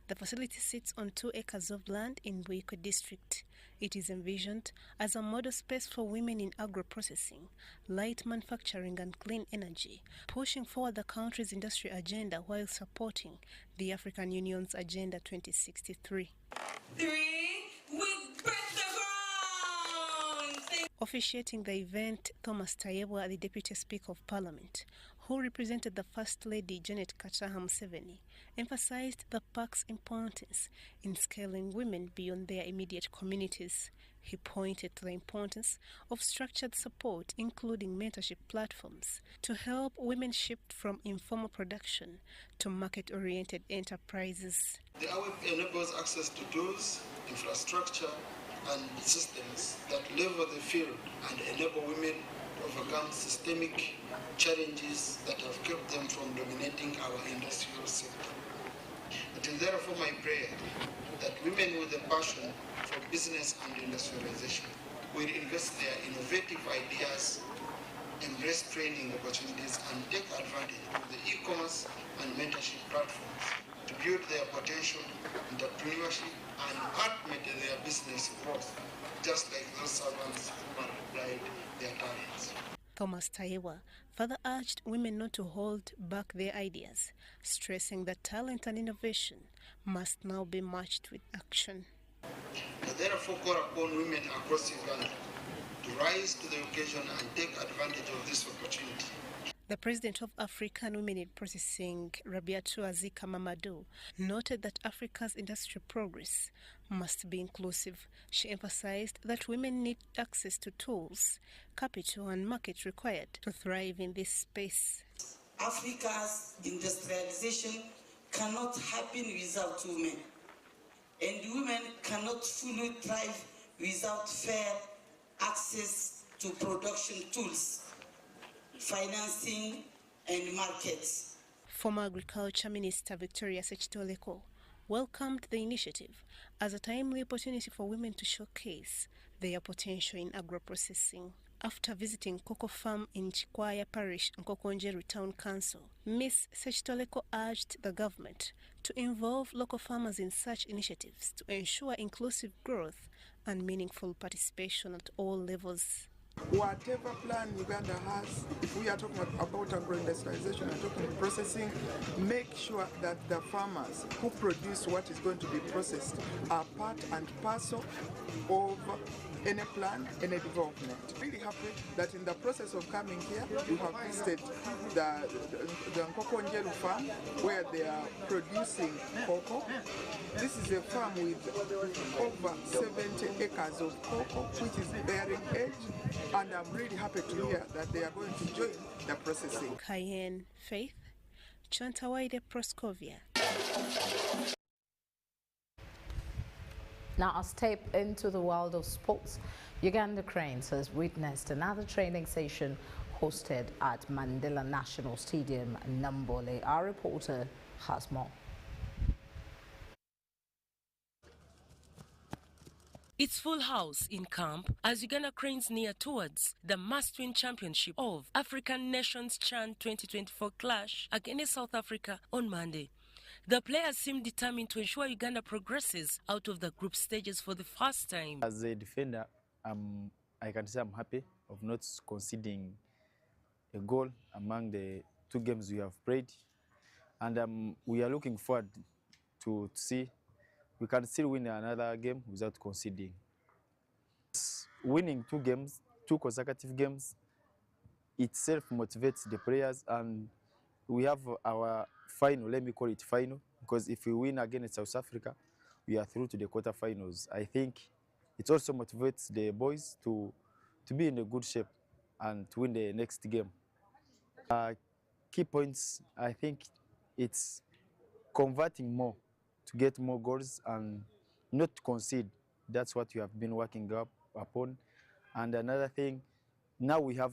The facility sits on 2 acres of land in Buiko district. It is envisioned as a model space for women in agro-processing, light manufacturing and clean energy, pushing forward the country's industry agenda while supporting the African Union's Agenda 2063. 3, we break the ground! Officiating the event, Thomas Tayebwa, the Deputy Speaker of Parliament, who represented the First Lady Janet Kataha Museveni, emphasized the park's importance in scaling women beyond their immediate communities. He pointed to the importance of structured support, including mentorship platforms, to help women shift from informal production to market-oriented enterprises. The AWEP enables access to tools, infrastructure, and systems that level the field and enable women to overcome systemic challenges that have kept them from dominating our industrial sector. It is therefore my prayer that women with a passion for business and industrialization will invest their innovative ideas, embrace training opportunities, and take advantage of the e-commerce and mentorship platforms to build their potential, entrepreneurship, and ultimately their business growth, just like those servants who applied their talents. Thomas Tayebwa further urged women not to hold back their ideas, stressing that talent and innovation must now be matched with action. I therefore call upon women across Uganda to rise to the occasion and take advantage of this opportunity. The president of African Women in Processing, Rabiatu Azika Mamadou, noted that Africa's industrial progress must be inclusive. She emphasized that women need access to tools, capital and market required to thrive in this space. Africa's industrialization cannot happen without women, and women cannot fully thrive without fair access to production tools, financing and markets. Former Agriculture Minister Victoria Sechitoleko welcomed the initiative as a timely opportunity for women to showcase their potential in agro-processing. After visiting Cocoa Farm in Chikwaya Parish and Kokonjeru Town Council, Ms. Sechitoleko urged the government to involve local farmers in such initiatives to ensure inclusive growth and meaningful participation at all levels. Whatever plan Uganda has, if we are talking about agro-industrialization and talking processing, make sure that the farmers who produce what is going to be processed are part and parcel of any plan, any development. Really happy that in the process of coming here, we have visited the Nkokonjeru farm where they are producing cocoa. This is a farm with over 70 acres of cocoa, which is bearing age, and I'm really happy to hear that they are going to join the processing. Cayenne Faith, Chantawaide Proscovia. Now, a step into the world of sports, Uganda Cranes has witnessed another training session hosted at Mandela National Stadium, Nambole. Our reporter has more. It's full house in camp as Uganda Cranes near towards the must-win championship of African Nations CHAN 2024 clash against South Africa on Monday. The players seem determined to ensure Uganda progresses out of the group stages for the first time. As a defender, I can say I'm happy of not conceding a goal among the 2 games we have played. And we are looking forward to see we can still win another game without conceding. Winning 2 games, 2 consecutive games, itself motivates the players, and we have our final, let me call it final, because if we win against South Africa, we are through to the quarterfinals. I think it also motivates the boys to be in a good shape and to win the next game. Key points, I think it's converting more to get more goals and not to concede. That's what we have been working upon. And another thing, now we have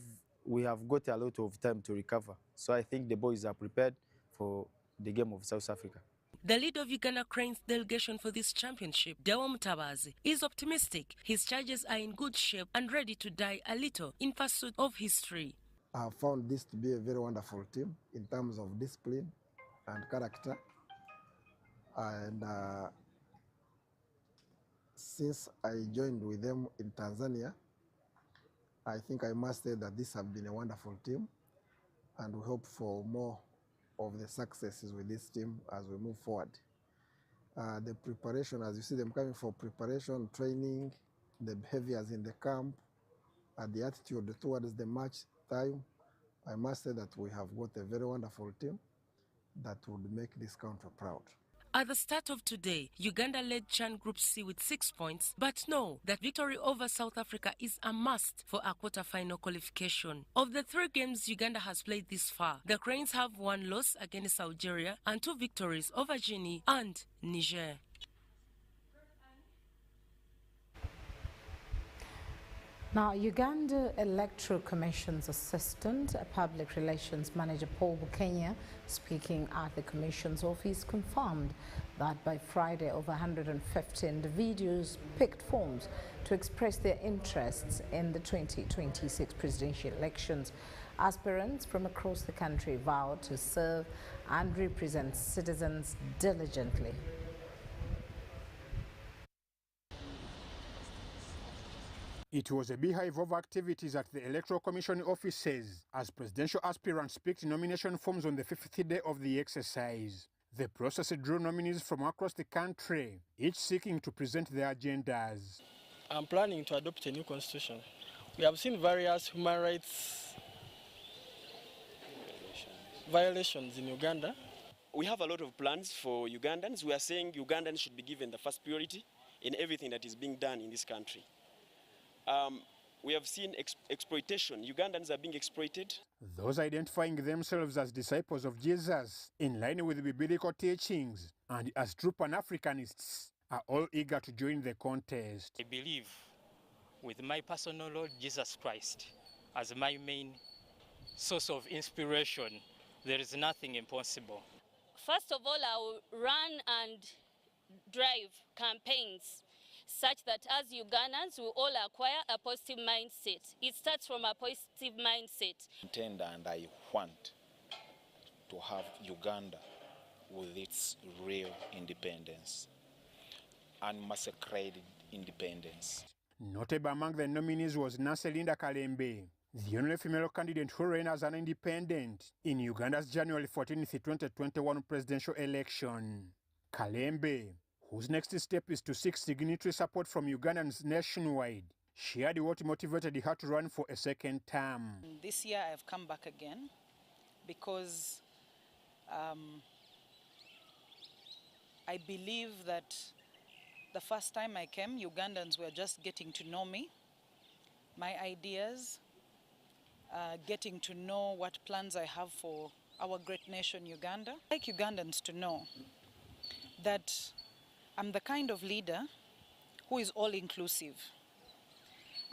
got a lot of time to recover. So I think the boys are prepared for the game of South Africa. The leader of Uganda Cranes delegation for this championship, Dewo Mutabazi, is optimistic. His charges are in good shape and ready to die a little in pursuit of history. I have found this to be a very wonderful team in terms of discipline and character. And since I joined with them in Tanzania, I think I must say that this has been a wonderful team, and we hope for more of the successes with this team as we move forward. The preparation, as you see them coming for preparation, training, the behaviors in the camp, and the attitude towards the match time, I must say that we have got a very wonderful team that would make this country proud. At the start of today, Uganda led CHAN Group C with 6 points, but know that victory over South Africa is a must for a quarter-final qualification. Of the 3 games Uganda has played this far, the Cranes have 1 loss against Algeria and 2 victories over Guinea and Niger. Now, Uganda Electoral Commission's Assistant Public Relations Manager Paul Bukenya, speaking at the Commission's office, confirmed that by Friday over 150 individuals picked forms to express their interests in the 2026 presidential elections. Aspirants from across the country vowed to serve and represent citizens diligently. It was a beehive of activities at the Electoral Commission offices as presidential aspirants picked nomination forms on the 50th day of the exercise. The process drew nominees from across the country, each seeking to present their agendas. I'm planning to adopt a new constitution. We have seen various human rights violations in Uganda. We have a lot of plans for Ugandans. We are saying Ugandans should be given the first priority in everything that is being done in this country. We have seen exploitation. Ugandans are being exploited. Those identifying themselves as disciples of Jesus, in line with biblical teachings, and as true Pan-Africanists, are all eager to join the contest. I believe with my personal Lord Jesus Christ as my main source of inspiration, there is nothing impossible. First of all, I will run and drive campaigns such that as Ugandans, we all acquire a positive mindset. It starts from a positive mindset. Intend and I want to have Uganda with its real independence, unmassacred independence. Notable among the nominees was Nancy Linda Kalembe, the only female candidate who ran as an independent in Uganda's January 14, 2021 presidential election. Kalembe, whose next step is to seek signatory support from Ugandans nationwide, shared what motivated her to run for a second term. This year I have come back again because I believe that the first time I came, Ugandans were just getting to know me, my ideas, getting to know what plans I have for our great nation, Uganda. I'd like Ugandans to know that I'm the kind of leader who is all-inclusive.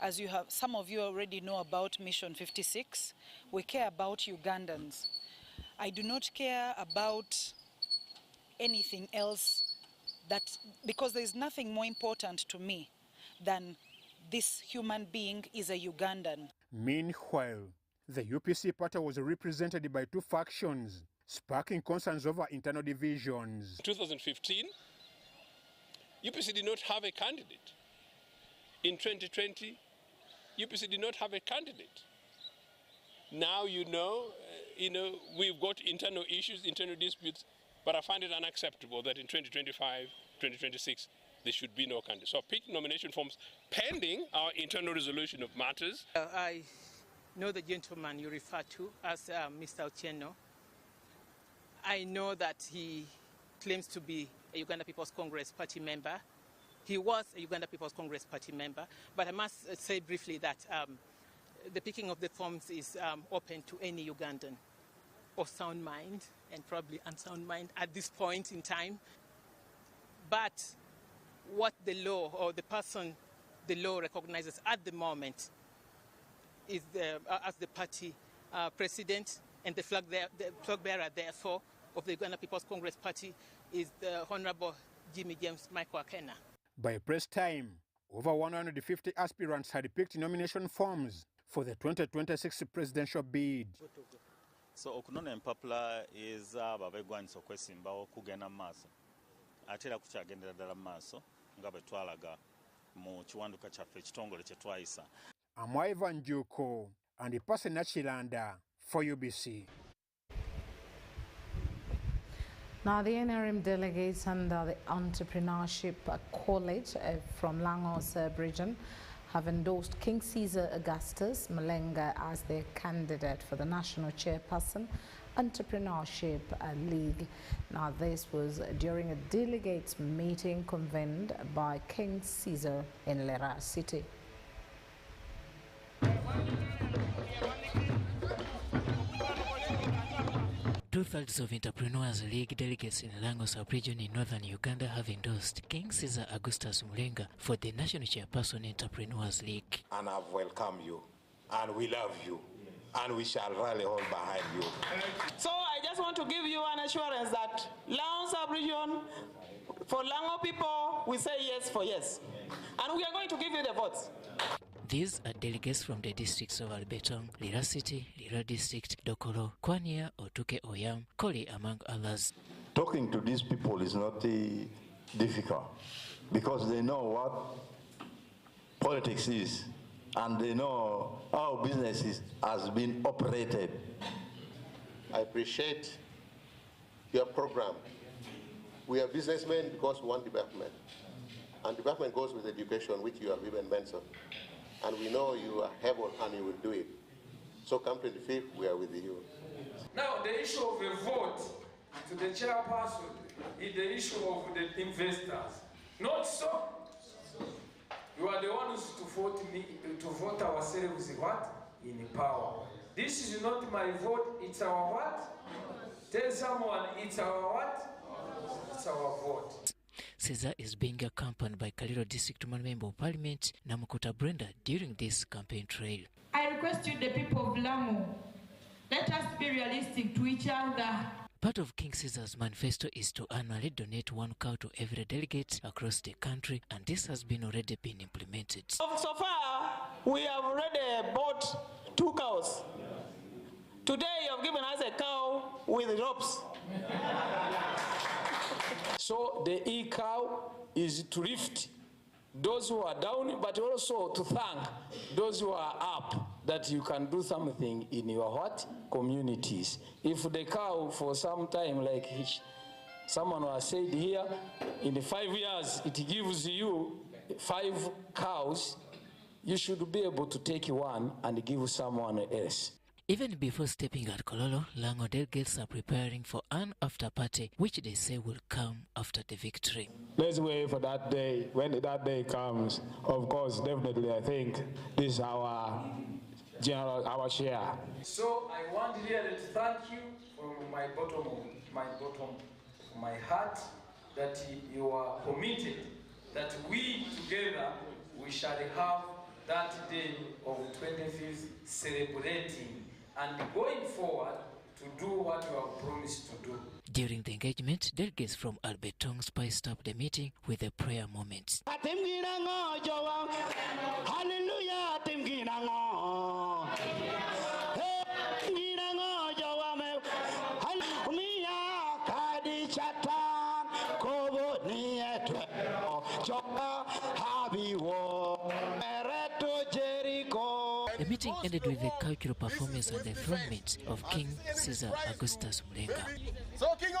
As you have, some of you already know about Mission 56, we care about Ugandans. I do not care about anything else because there is nothing more important to me than this human being is a Ugandan. Meanwhile, the UPC party was represented by 2 factions, sparking concerns over internal divisions. In 2015, UPC did not have a candidate. In 2020, UPC did not have a candidate. Now we've got internal issues, internal disputes, but I find it unacceptable that in 2025, 2026, there should be no candidate. So I picked nomination forms pending our internal resolution of matters. I know the gentleman you refer to as Mr. Otieno. I know that he claims to be a Uganda People's Congress Party member. He was a Uganda People's Congress Party member, but I must say briefly that the picking of the forms is open to any Ugandan of sound mind and probably unsound mind at this point in time. But what the law or the person the law recognizes at the moment is as the party president and the flag bearer, therefore, of the Uganda People's Congress Party is the Honorable Jimmy James Michael Akena. By press time, over 150 aspirants had picked nomination forms for the 2026 presidential bid. So okunona empapula is ababegwanisa okwesimbawo kugenda maaso atera kukyagendera ddala mu maaso nga bwe twalaga mu kiwanduka kyaffe ekitongole kye twayisa. Amwaiva Njuko and Pase Nachilanda for UBC. Now, the NRM delegates under the Entrepreneurship College from Langos region have endorsed King Caesar Augustus Mulenga as their candidate for the national chairperson Entrepreneurship League. Now, this was during a delegates meeting convened by King Caesar in Lera City. Two-thirds of Entrepreneurs League delegates in Lango sub-region in northern Uganda have endorsed King Caesar Augustus Mulenga for the national chairperson Entrepreneurs League. And I've welcomed you, and we love you, and we shall rally all behind you. So I just want to give you an assurance that Lango sub-region, for Lango people, we say yes for yes. And we are going to give you the votes. These are delegates from the districts of Albetong, Lira City, Lira District, Dokolo, Kwanya, Otuke Oyam, Koli, among others. Talking to these people is not difficult because they know what politics is and they know how business has been operated. I appreciate your program. We are businessmen because we want development. And development goes with education, which you have even mentioned. And we know you are able and you will do it. So come 25th, we are with you. Now the issue of a vote to the chairperson is the issue of the investors. Not so. You are the ones to vote ourselves what? In power. This is not my vote, it's our what? Tell someone it's our what? It's our vote. Caesar is being accompanied by Kaliro District Member of Parliament Namukuta Brenda during this campaign trail. I request you, the people of Lamu, let us be realistic to each other. Part of King Caesar's manifesto is to annually donate 1 cow to every delegate across the country, and this has already been implemented. So far, we have already bought 2 cows. Today, you have given us a cow with ropes. So the e-cow is to lift those who are down, but also to thank those who are up, that you can do something in your what? Communities. If the cow for some time, like someone has said here, in 5 years it gives you 5 cows, you should be able to take one and give someone else. Even before stepping at Kololo, Lango delegates are preparing for an after party, which they say will come after the victory. Let's wait for that day. When that day comes, of course, definitely, I think this is our share. So I want really to thank you from my bottom of my heart that you are committed, that we together we shall have that day of 25th celebrating and going forward to do what you have promised to do. During the engagement, delegates from Albetong spiced up the meeting with a prayer moment. The meeting ended with the cultural performance and the enthronement of King Caesar Augustus Mulenga. So King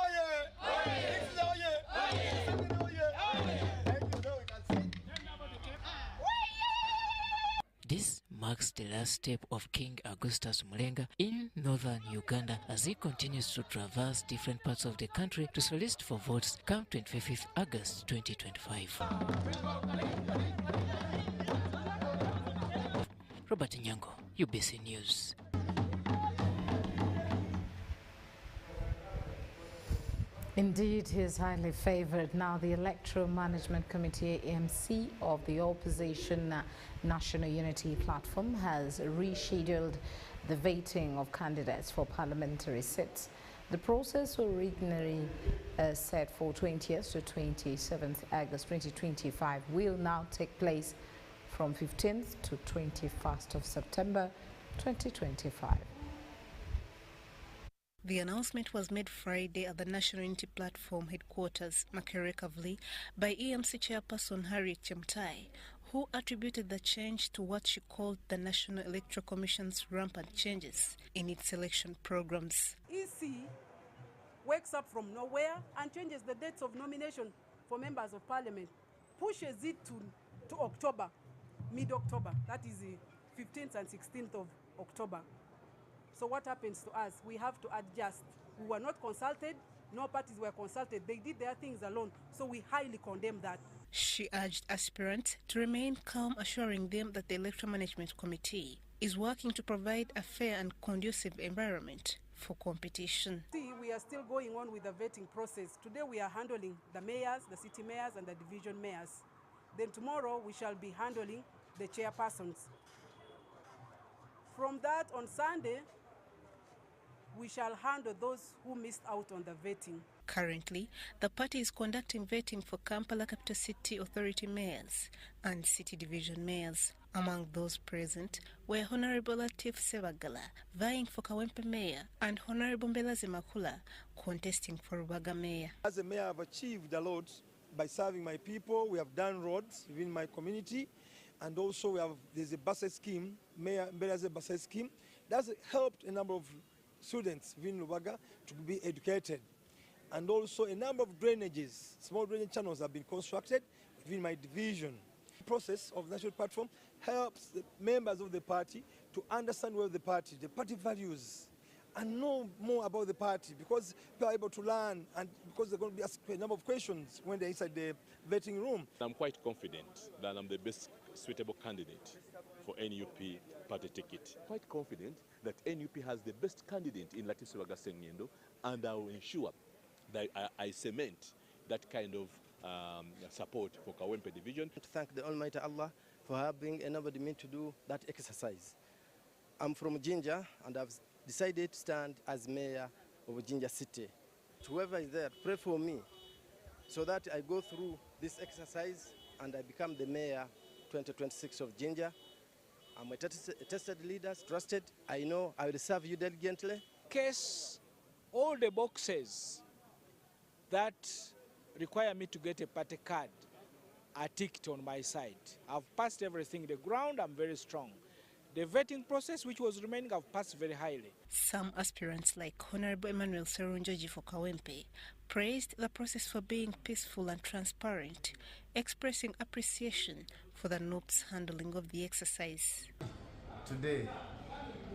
This marks the last step of King Augustus Mulenga in northern Uganda as he continues to traverse different parts of the country to solicit for votes come 25th August 2025. Robert Nyango, UBC News. Indeed, he is highly favored. Now, the Electoral Management Committee, AMC, of the Opposition National Unity Platform has rescheduled the voting of candidates for parliamentary seats. The process was originally set for 20th to 27th August 2025 will now take place from 15th to 21st of September 2025. The announcement was made Friday at the National Unity Platform headquarters, Makerere, by EMC chairperson Harriet Chemtai, who attributed the change to what she called the National Electoral Commission's rampant changes in its election programs. EC wakes up from nowhere and changes the dates of nomination for members of parliament, pushes it to October, mid-October, that is the 15th and 16th of October. So what happens to us? We have to adjust. We were not consulted, no parties were consulted. They did their things alone, so we highly condemn that. She urged aspirants to remain calm, assuring them that the Electoral Management Committee is working to provide a fair and conducive environment for competition. See, we are still going on with the vetting process. Today we are handling the mayors, the city mayors and the division mayors. Then tomorrow we shall be handling the chairpersons. From that, on Sunday, we shall handle those who missed out on the vetting. Currently, the party is conducting vetting for Kampala Capital City Authority mayors and city division mayors. Among those present were Honorable Latif Sebagala vying for Kawempe mayor and Honorable Mbelaze Makula contesting for Rubaga mayor. As a mayor, I've achieved a lot by serving my people. We have done roads within my community, and also there's a bus scheme, Mayor Mbelaze bus scheme, that's helped a number of students within Rubaga to be educated. And also a number of drainages, small drainage channels have been constructed within my division. The process of national platform helps the members of the party to understand well the party values, and know more about the party, because people are able to learn, and because they're going to be asked a number of questions when they're inside the vetting room. I'm quite confident that I'm the best suitable candidate for NUP party ticket. Quite confident that NUP has the best candidate in Latif Sebagala Sengendo, and I will ensure that I cement that kind of support for Kawempe division. To thank the Almighty Allah for having enabled me to do that exercise. I'm from Jinja, and I've decided to stand as mayor of Jinja City. Whoever is there, pray for me so that I go through this exercise and I become the mayor 2026 of Jinja. I'm a tested leader, trusted. I know I will serve you diligently. Case all the boxes that require me to get a party card are ticked on my side. I've passed everything. The ground, I'm very strong. The vetting process, which was remaining, I've passed very highly. Some aspirants, like Honorable Emmanuel Serunjoji for Kawempe, praised the process for being peaceful and transparent, expressing appreciation for the NUP's handling of the exercise. Today,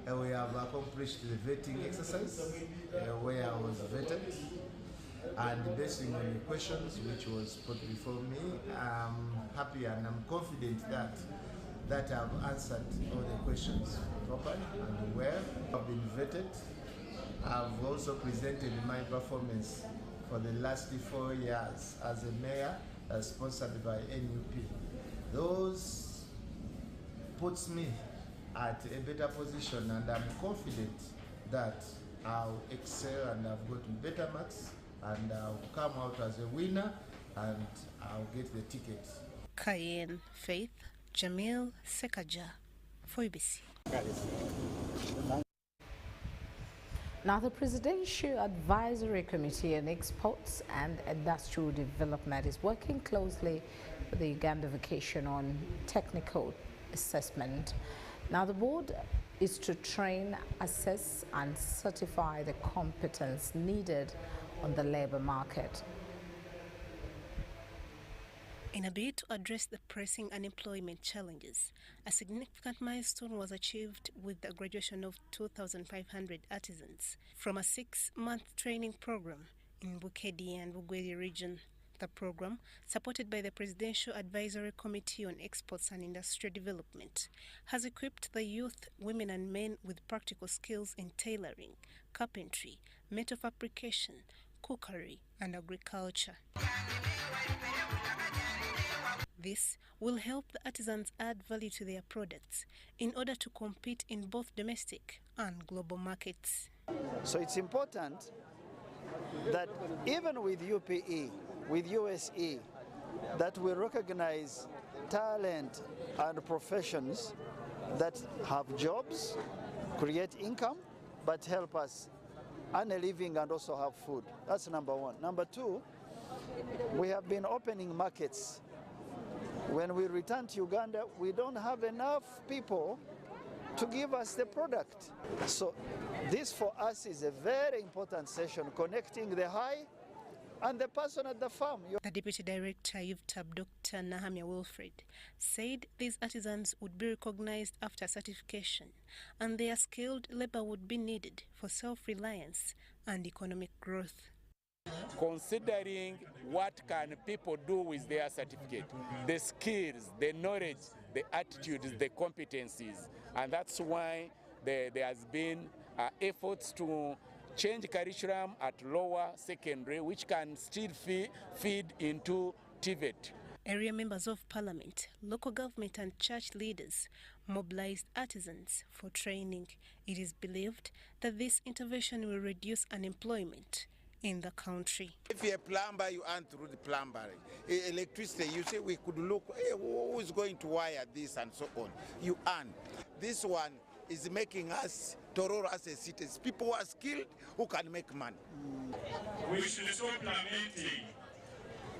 we have accomplished the vetting exercise where I was vetted, and based on the questions which was put before me, I'm happy and I'm confident that I've answered all the questions properly and well. I've been vetted. I've also presented my performance for the last 4 years as a mayor sponsored by NUP. Those puts me at a better position, and I'm confident that I'll excel and I've got better marks and I'll come out as a winner and I'll get the ticket. Cayenne Faith Jamil Sekaja for UBC. Now, the Presidential Advisory Committee on Exports and Industrial Development is working closely with the Uganda Vacation on technical assessment. Now, the board is to train, assess and certify the competence needed on the labor market. In a bid to address the pressing unemployment challenges, a significant milestone was achieved with the graduation of 2,500 artisans from a 6-month training program in Bukedi and Bugweri region. The program, supported by the Presidential Advisory Committee on Exports and Industrial Development, has equipped the youth, women and men with practical skills in tailoring, carpentry, metal fabrication, cookery and agriculture. This will help the artisans add value to their products in order to compete in both domestic and global markets. So it's important that even with UPE, with USE, that we recognize talent and professions that have jobs, create income, but help us earn a living and also have food. That's number one. Number two, we have been opening markets. When we return to Uganda, we don't have enough people to give us the product. So this for us is a very important session, connecting the high and the person at the farm. The Deputy Director, UVTAB, Dr. Nahamia Wilfred, said these artisans would be recognized after certification and their skilled labor would be needed for self-reliance and economic growth. Considering what can people do with their certificate, the skills, the knowledge, the attitudes, the competencies, and that's why there has been efforts to change curriculum at lower secondary, which can still feed into TVET. Area members of parliament, local government and church leaders mobilized artisans for training. It is believed that this intervention will reduce unemployment in the country. If you're a plumber, you earn through the plumbery. Electricity, you say we could look, hey, who is going to wire this and so on. You earn. This one is making us Tororo as a citizens. People who are skilled, who can make money. We should stop lamenting.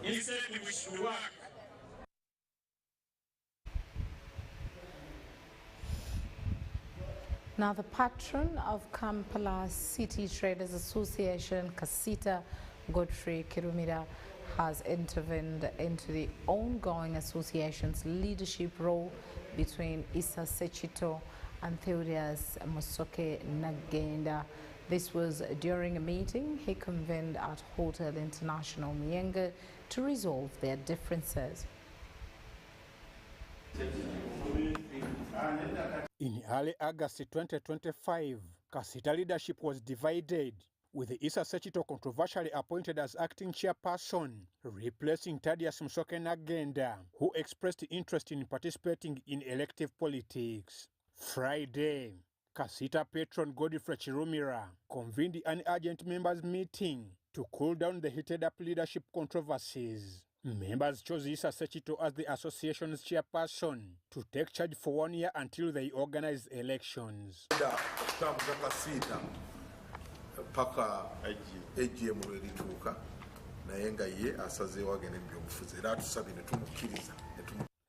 Instead, we should work. Now, the patron of Kampala City Traders Association, Kasita Godfrey Kirumira, has intervened into the ongoing association's leadership role between Issa Sechito and Theodias Musoke Nagenda. This was during a meeting he convened at Hotel International Mienga to resolve their differences. In early August 2025, Kasita leadership was divided, with Issa Sechito controversially appointed as acting chairperson, replacing Thaddeus Musoke Nagenda, who expressed interest in participating in elective politics. Friday, Kasita patron Godfrey Chirumira convened an urgent members meeting to cool down the heated-up leadership controversies. Members chose Issa Sechito as the association's chairperson to take charge for 1 year until they organize elections.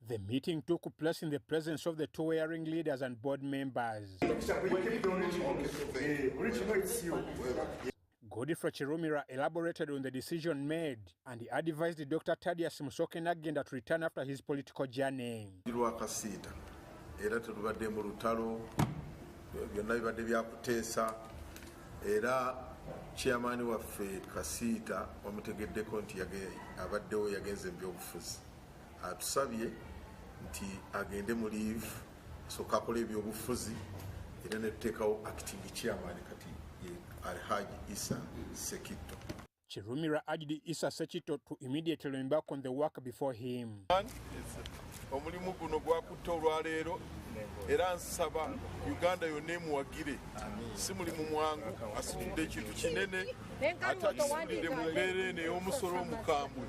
The meeting took place in the presence of the two wearing leaders and board members. Godfrey Chirumira elaborated on the decision made and he advised Dr. Thaddeus Musoke Nagenda to return after his political journey. Chairman waffe Kasita wamutegeddeko nti abaddewo yagenze ebyobufuzi atusabye nti agende mu leave soka akola ebyobufuzi era ne tuteekawo acting chairman kati ye Alhaji Issa Sechito. Chirumira urged Issa Sechito to immediately embark on the work before him. Omulimu guno gwakutte olwaleero era nsaba Uganda yonna emuwagire. Si mulimu mwangu, asitudde ekintu kinene ate akisitudde mu mbeera eno ey'omusolo omukambwe.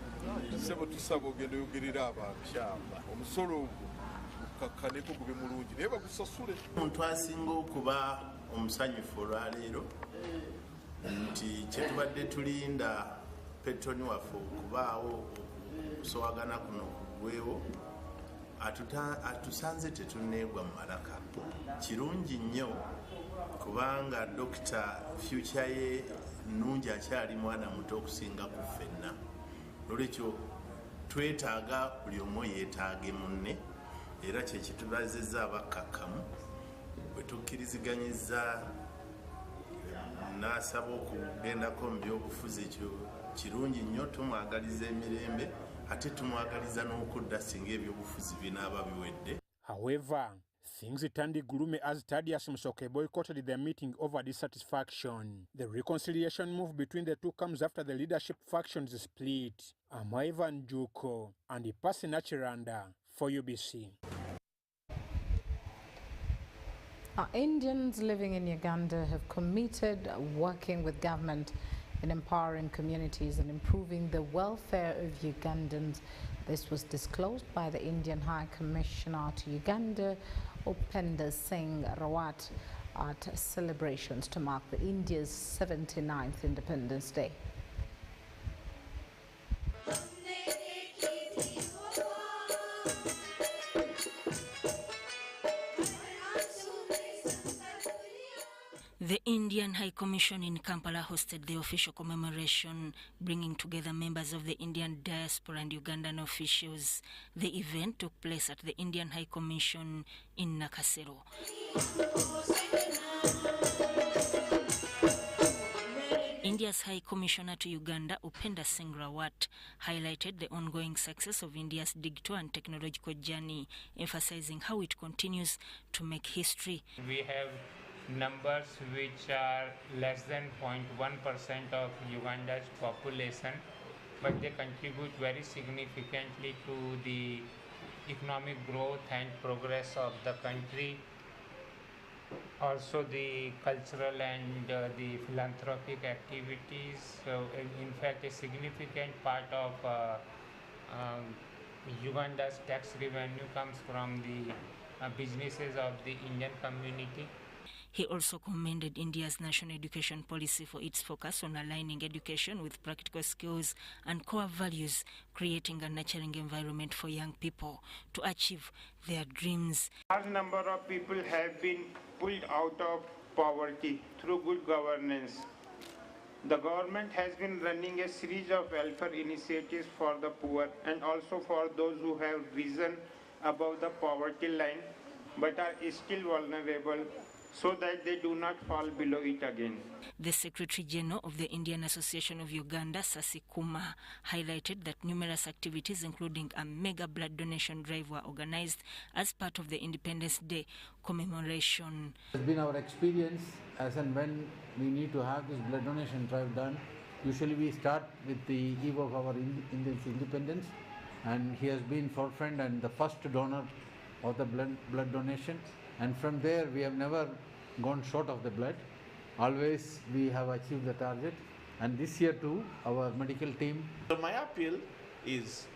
Ssebo tusaba ogenda oyogerera abantu. Omusolo ogwo gukakkaneko gube mulungi naye bagusasule. Omuntu asinga okuba omusanyufu olwaleero nti kye tubadde tulinda petroni waffe okubaawo okusowagana kuno kugwewo atusanze tetunneegwa mu malaka. Kirungi nnyo kubanga Dr. Future ye nnungi akyali mwana muto okusinga ku ffenna. Olwekyo twetaaga buli omu yeetaage munne era kye kitubazizza abakkakkamu bwe tukkiriziganyizza n'asaba okugendako mu byobufuzi. Ekyo kirungi nnyo, tumwagaliza emirembe ate tumwagaliza n'okudda singa ebyobufuzi binaaba biwedde. However, things turned gloomy as Thaddeus Musoke boycotted their meeting over dissatisfaction. The reconciliation move between the two comes after the leadership factions split. I'm Ivan Juko and Pasi Nachiranda for UBC. Indians living in Uganda have committed working with government in empowering communities and improving the welfare of Ugandans. This was disclosed by the Indian High Commissioner to Uganda, Upender Singh Rawat, at celebrations to mark the India's 79th Independence Day. The Indian High Commission in Kampala hosted the official commemoration, bringing together members of the Indian diaspora and Ugandan officials. The event took place at the Indian High Commission in Nakasero. India's High Commissioner to Uganda, Upenda Singh Rawat, highlighted the ongoing success of India's digital and technological journey, emphasizing how it continues to make history. We have numbers which are less than 0.1% of Uganda's population, but they contribute very significantly to the economic growth and progress of the country. Also the cultural and the philanthropic activities. So in fact, a significant part of Uganda's tax revenue comes from the businesses of the Indian community. He also commended India's national education policy for its focus on aligning education with practical skills and core values, creating a nurturing environment for young people to achieve their dreams. A large number of people have been pulled out of poverty through good governance. The government has been running a series of welfare initiatives for the poor and also for those who have risen above the poverty line but are still vulnerable, so that they do not fall below it again. The Secretary General of the Indian Association of Uganda, Sasi Kuma, highlighted that numerous activities, including a mega blood donation drive, were organized as part of the Independence Day commemoration. It has been our experience as and when we need to have this blood donation drive done. Usually we start with the eve of our Indian independence, and he has been forefront and the first donor of the blood donation. And from there, we have never gone short of the blood. Always we have achieved the target. And this year too, our medical team. So my appeal is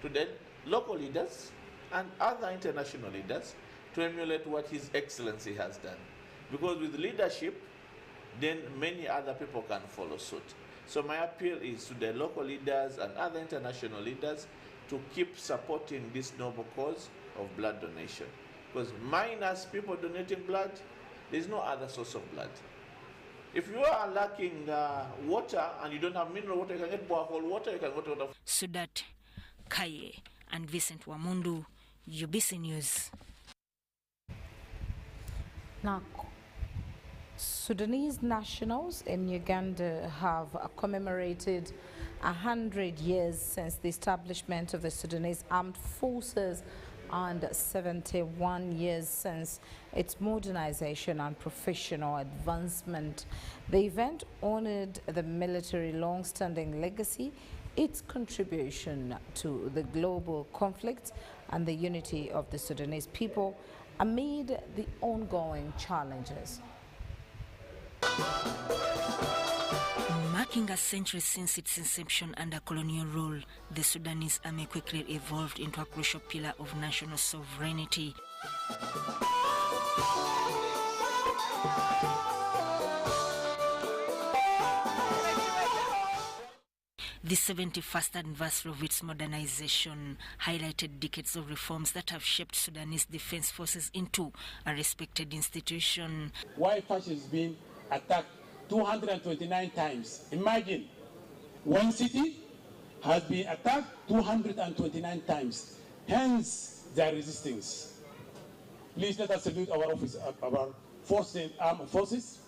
to the local leaders and other international leaders to emulate what His Excellency has done. Because with leadership, then many other people can follow suit. So my appeal is to the local leaders and other international leaders to keep supporting this noble cause of blood donation. Because minus people donating blood, there is no other source of blood. If you are lacking water and you don't have mineral water, you can get borehole water, you can go to water. Sudat Kaye and Vincent Wamundu, UBC News. Now, Sudanese nationals in Uganda have commemorated 100 years since the establishment of the Sudanese Armed Forces and 71 years since its modernization and professional advancement. The event honored the military long-standing legacy, its contribution to the global conflict and the unity of the Sudanese people amid the ongoing challenges. Marking a century since its inception under colonial rule, the Sudanese army quickly evolved into a crucial pillar of national sovereignty. The 71st anniversary of its modernization highlighted decades of reforms that have shaped Sudanese defense forces into a respected institution. While Fash has been attacked 229 times. Imagine, one city has been attacked 229 times. Hence, their resistance. Please let us salute our office, our armed forces,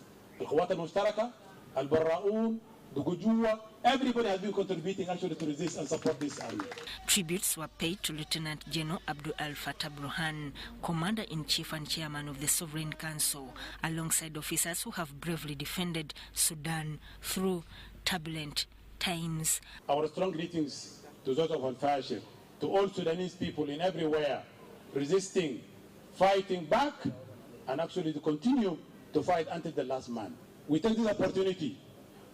Al-Quwat al-Mushtaraka, Al-Barra'un, the Gujua. Everybody has been contributing actually to resist and support this army. Tributes were paid to Lieutenant General Abdul Al-Fatah Burhan, Commander-in-Chief and Chairman of the Sovereign Council, alongside officers who have bravely defended Sudan through turbulent times. Our strong greetings to those of Al-Fashir, to all Sudanese people in everywhere, resisting, fighting back, and actually to continue to fight until the last man. We take this opportunity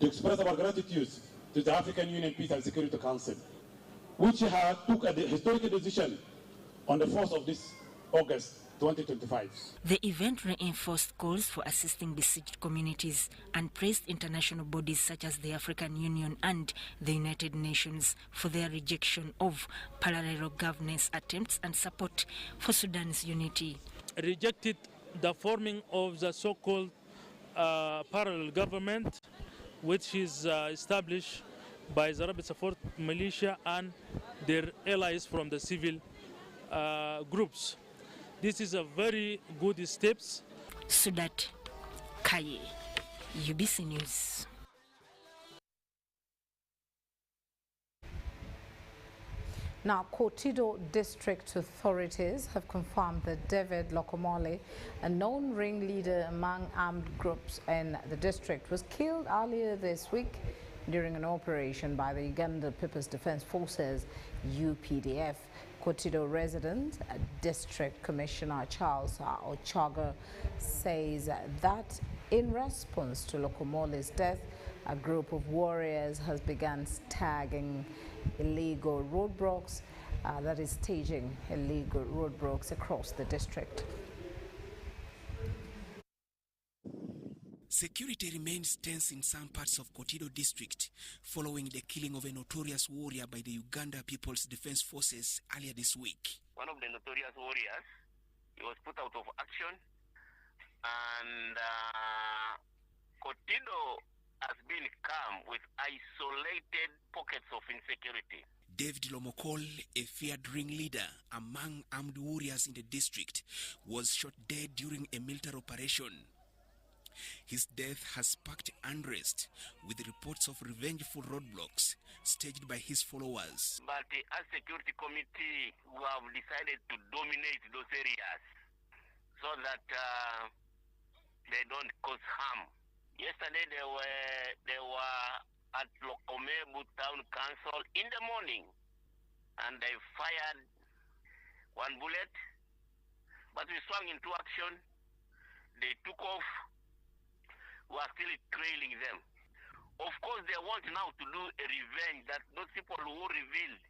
to express our gratitude to the African Union Peace and Security Council, which took a historic decision on the 4th of this August 2025. The event reinforced calls for assisting besieged communities and praised international bodies such as the African Union and the United Nations for their rejection of parallel governance attempts and support for Sudan's unity. Rejected the forming of the so-called parallel government, which is established by the Rapid Support Militia and their allies from the civil groups. This is a very good steps. Sudat Kaye, UBC News. Now, Kido district authorities have confirmed that David Lokomole, a known ringleader among armed groups in the district, was killed earlier this week during an operation by the Uganda People's Defense Forces, UPDF. Kido resident, District Commissioner Charles Ochaga, says that in response to Lokomole's death, a group of warriors has begun staging illegal roadblocks, that is staging illegal roadblocks across the district. Security remains tense in some parts of Kido district following the killing of a notorious warrior by the Uganda People's Defense Forces earlier this week. One of the notorious warriors, he was put out of action, and Kido has been calm with isolated pockets of insecurity. David Lomokol, a feared ringleader among armed warriors in the district, was shot dead during a military operation. His death has sparked unrest, with reports of revengeful roadblocks staged by his followers. But as security committee, we have decided to dominate those areas so that they don't cause harm. Yesterday they were at Lokomebu Town Council in the morning, and they fired one bullet, but we swung into action. They took off. We are still trailing them. Of course, they want now to do a revenge, that those people who revealed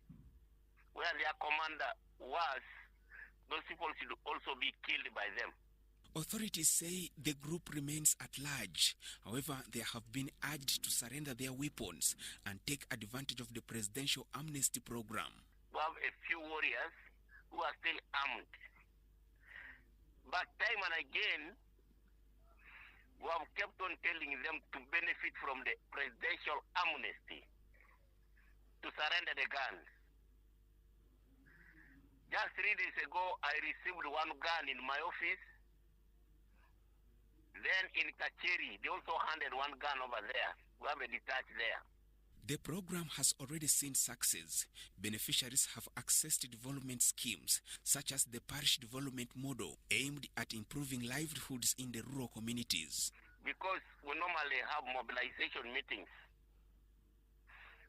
where their commander was, those people should also be killed by them. Authorities say the group remains at large. However, they have been urged to surrender their weapons and take advantage of the presidential amnesty program. We have a few warriors who are still armed. But time and again, we have kept on telling them to benefit from the presidential amnesty, to surrender the guns. Just 3 days ago, I received one gun in my office. Then in Kacheri, they also handed one gun over there. We have a detached there. The program has already seen success. Beneficiaries have accessed development schemes, such as the parish development model, aimed at improving livelihoods in the rural communities. Because we normally have mobilization meetings,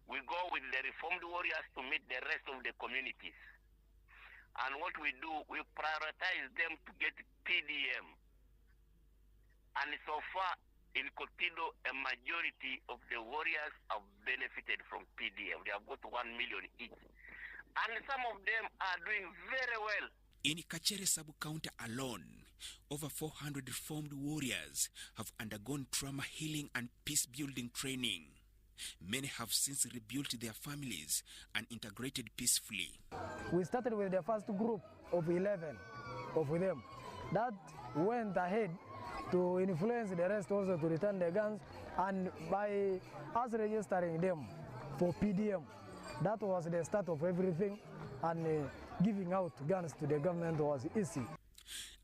we go with the reformed warriors to meet the rest of the communities. And what we do, we prioritize them to get PDM. And so far, in Kido, a majority of the warriors have benefited from PDM. They have got 1 million each. And some of them are doing very well. In Kachere sub-county alone, over 400 reformed warriors have undergone trauma healing and peace-building training. Many have since rebuilt their families and integrated peacefully. We started with the first group of 11 of them. That went ahead to influence the rest also to return the guns, and by us registering them for PDM, that was the start of everything, and giving out guns to the government was easy.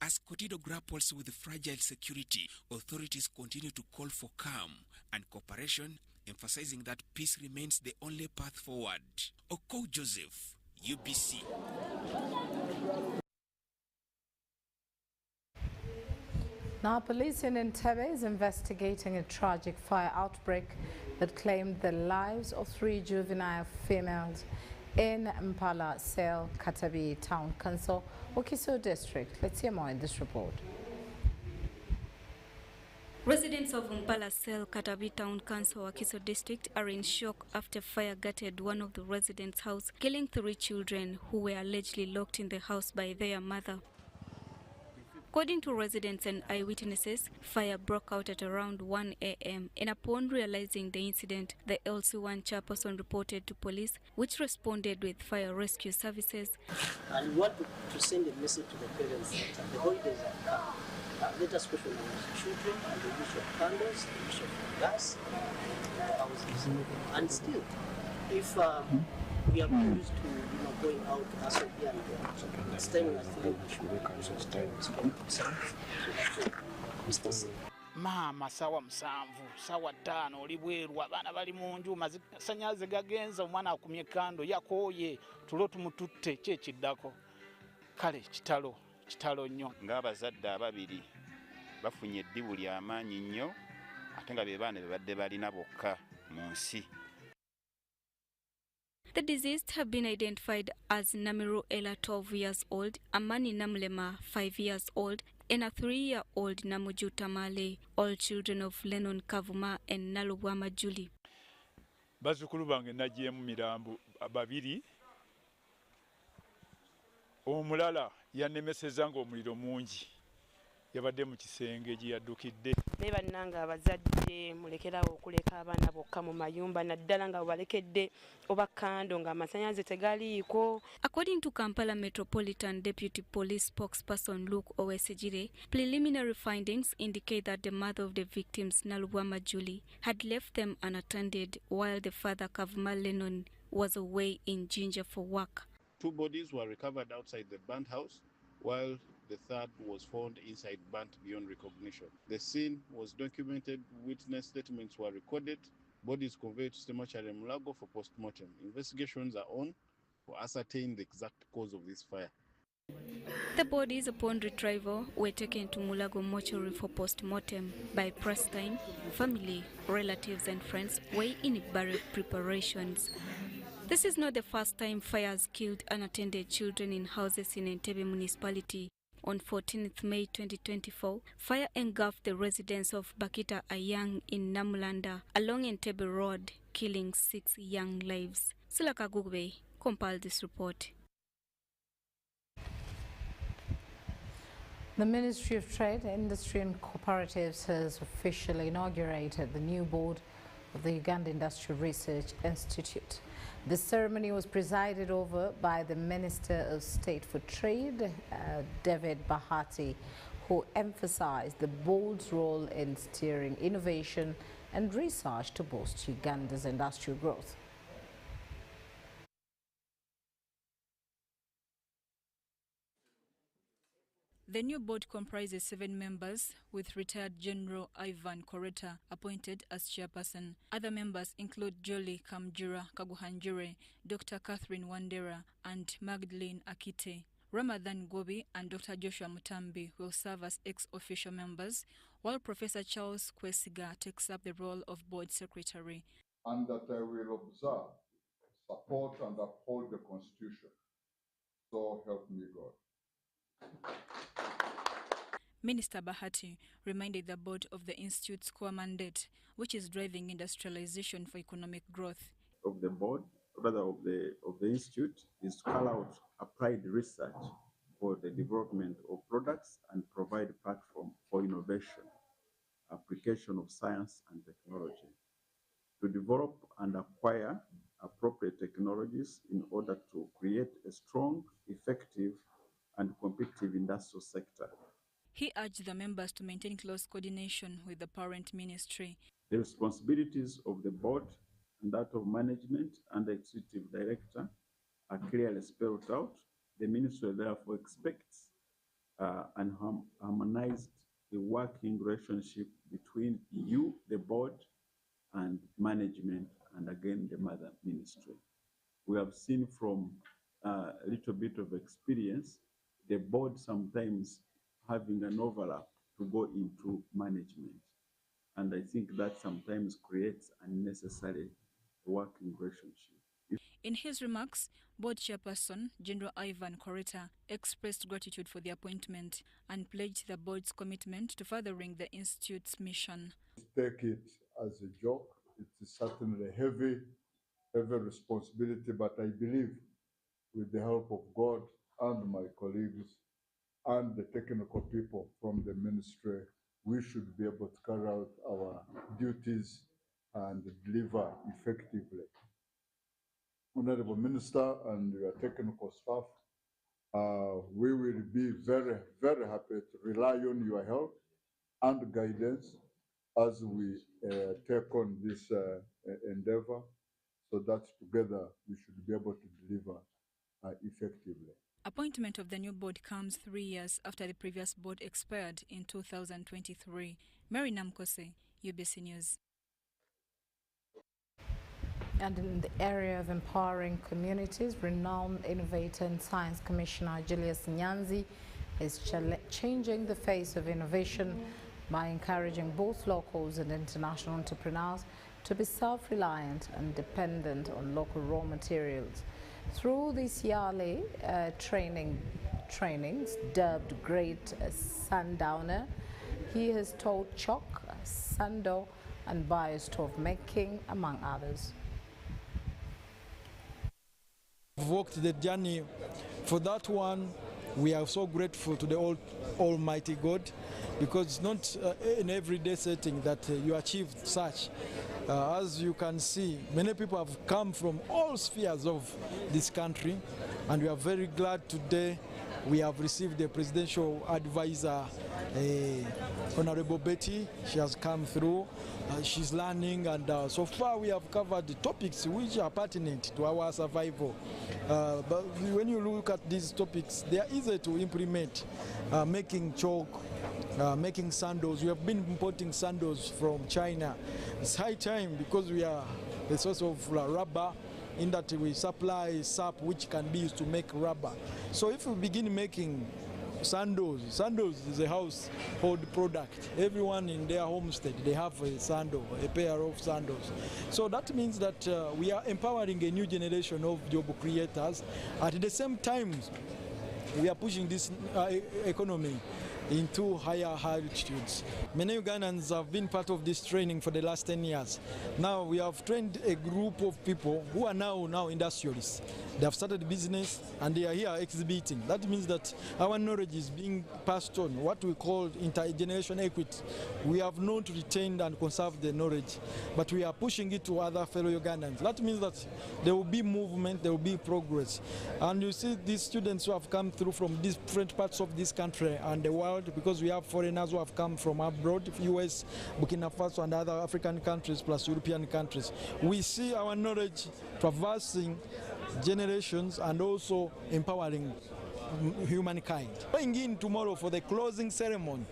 As Kido grapples with fragile security, authorities continue to call for calm and cooperation, emphasizing that peace remains the only path forward. Oko Joseph, UBC. Now, police in Entebbe is investigating a tragic fire outbreak that claimed the lives of 3 juvenile females in Kampala, Sel, Katabi Town Council, Kido District. Let's hear more in this report. Residents of Kampala, Sel, Katabi Town Council, Kido District are in shock after fire gutted one of the residents' house, killing 3 children who were allegedly locked in the house by their mother. According to residents and eyewitnesses, fire broke out at around 1 a.m. and upon realizing the incident, the LC1 chairperson reported to police, which responded with fire rescue services. And we want to send a message to the parents that the holidays are come. Let us especially with children and the use of candles, the use of gas in the houses. And still, if we are used to going out to hustle here and there, it's time we are feeling we should use of time to spend ourselves. So, Mr. C. Maama sawa musanvu sawa ttaano oli bweru abaana bali mu nju masannyalaze gagenza omwana akumye kando yakooye tulo tumututte ki ekiddako kale kitalo nnyo ng'abazadde ababiri bafunye eddibu ly'amaanyi nnyo ate nga be baana be badde balina bokka mu nsi. The deceased have been identified as Namiru Ella, 12 years old, Amani Namlema, 5 years old, and a 3-year-old Namuju Tamale, all children of Lennon Kavuma and Nalubwama Julie. Bazukulu bange nagiemu mirambo babiri. Omulala yanemeseza ng'omuliro mungi. Yabadde mu kisenge gye yaddukidde. Ne bannanga abazadde mulekerawo okuleka abaana bokka mu mayumba naddala nga balekedde oba kando nga amasannyalaze tegaliiko. According to Kampala Metropolitan Deputy Police spokesperson Luke Owesejire, preliminary findings indicate that the mother of the victims, Nalubwama Julie, had left them unattended while the father, Kavuma Lennon, was away in Jinja for work. 2 bodies were recovered outside the burnt house, while the third was found inside burnt beyond recognition. The scene was documented, witness statements were recorded, bodies conveyed to Mortuary Mulago for post-mortem. Investigations are on to ascertain the exact cause of this fire. The bodies, upon retrieval, were taken to Mulago Mortuary for post-mortem. By press time, family, relatives and friends were in burial preparations. This is not the first time fires killed unattended children in houses in Entebbe municipality. On 14th May 2024, fire engulfed the residence of Bakita Ayang in Namulanda along Entebbe Road, killing 6 young lives. Silaka Gugbe compiled this report. The Ministry of Trade, Industry and Cooperatives has officially inaugurated the new board of the Uganda Industrial Research Institute. The ceremony was presided over by the Minister of State for Trade, David Bahati, who emphasized the board's role in steering innovation and research to boost Uganda's industrial growth. The new board comprises 7 members, with retired General Ivan Koreta appointed as chairperson. Other members include Jolie Kamjura Kaguhanjure, Dr. Catherine Wandera, and Magdalene Akite. Ramadan Gobi and Dr. Joshua Mutambi will serve as ex-official members, while Professor Charles Kwesiga takes up the role of board secretary. And that I will observe, support, and uphold the Constitution. So help me God. Minister Bahati reminded the board of the Institute's core mandate, which is driving industrialization for economic growth. Of the board, rather of the Institute, is to call out applied research for the development of products and provide a platform for innovation, application of science and technology, to develop and acquire appropriate technologies in order to create a strong, effective, and competitive industrial sector. He urged the members to maintain close coordination with the parent ministry. The responsibilities of the board and that of management and the executive director are clearly spelled out. The ministry therefore expects an harmonized working relationship between you, the board, and management, and again the mother ministry. We have seen from a little bit of experience, the board sometimes having an overlap to go into management. And I think that sometimes creates unnecessary working relationship. In his remarks, board chairperson General Ivan Koreta expressed gratitude for the appointment and pledged the board's commitment to furthering the Institute's mission. Take it as a joke. It's certainly a heavy responsibility, but I believe with the help of God and my colleagues, and the technical people from the ministry, we should be able to carry out our duties and deliver effectively. Honorable Minister and your technical staff, we will be very, very happy to rely on your help and guidance as we take on this endeavor, so that together we should be able to deliver effectively. Appointment of the new board comes 3 years after the previous board expired in 2023. Mary Namkose, UBC News. And in the area of empowering communities, renowned innovator and science commissioner Julius Nyanzi is changing the face of innovation by encouraging both locals and international entrepreneurs to be self-reliant and dependent on local raw materials. Through these yearly trainings, dubbed Great Sandowner, he has taught chalk, sando, and biostove making, among others. We've walked the journey. For that one, we are so grateful to the Almighty God, because it's not in everyday setting that you achieve such. As you can see, many people have come from all spheres of this country, and we are very glad today we have received the presidential advisor, Honorable Betty. She has come through. She's learning, and so far we have covered the topics which are pertinent to our survival. But when you look at these topics, they are easy to implement. Making chalk, making sandals. We have been importing sandals from China. It's high time, because we are a source of rubber, in that we supply sap which can be used to make rubber. So if we begin making sandals is a household product. Everyone in their homestead, they have a sandal, a pair of sandals. So that means that we are empowering a new generation of job creators. At the same time, we are pushing this economy into higher altitudes. Many Ugandans have been part of this training for the last 10 years. Now we have trained a group of people who are now industrialists. They have started business and they are here exhibiting. That means that our knowledge is being passed on, what we call intergeneration equity. We have not retained and conserved the knowledge, but we are pushing it to other fellow Ugandans. That means that there will be movement, there will be progress. And you see these students who have come through from different parts of this country and the world, because we have foreigners who have come from abroad, US, Burkina Faso and other African countries plus European countries. We see our knowledge traversing generations and also empowering humankind. Going in tomorrow for the closing ceremony,